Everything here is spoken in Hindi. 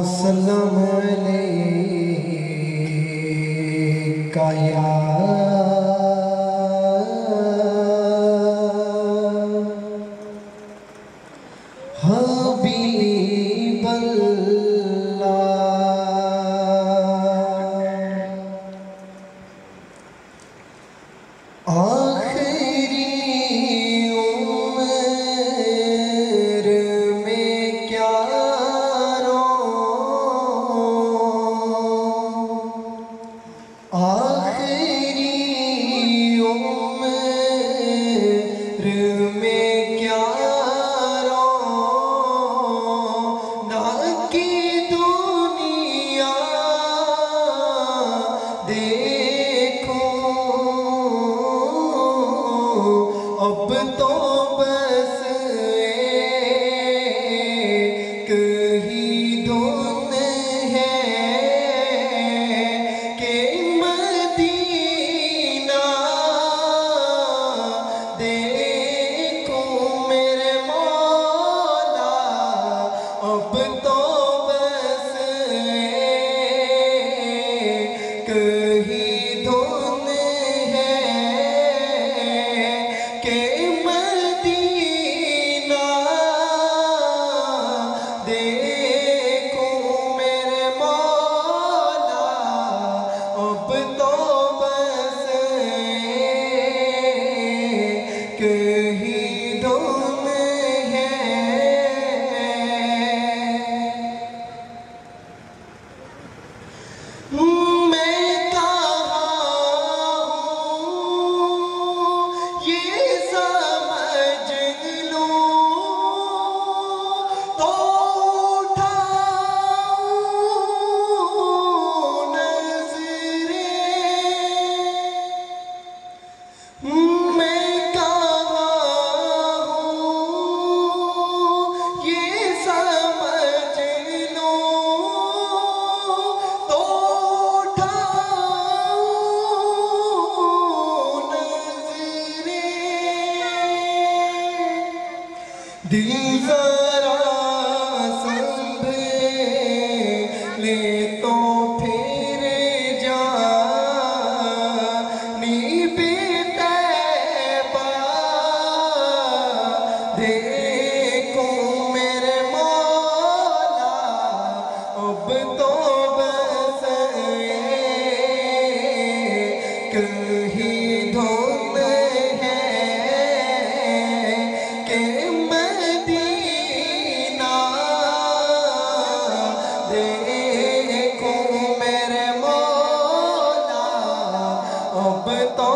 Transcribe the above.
अस्सलाम अलैका या हबीब अल्लाह। आखिरी उम्र में क्या आखिरी उम्र में क्या रोना की दुनिया देखूं, अब तो बस एक ही धुन है कि मदीना देखूं मेरे मौला। अब तो बस एक ही धुन है कि मदीना देखूं मेरे मौला। अब तो बस एक ही धुन है। मैं कहाँ हूँ ये समझ लूँ तो उठाऊँ नज़रें। मैं कहाँ हूँ ये समझ लूँ तो दिल जरा संभले तो फिर जानी बेतैबा देखूं मेरे मौला। अब तो बस एक ही धुन है कि मदीना देखूं मेरे मौला। अब तो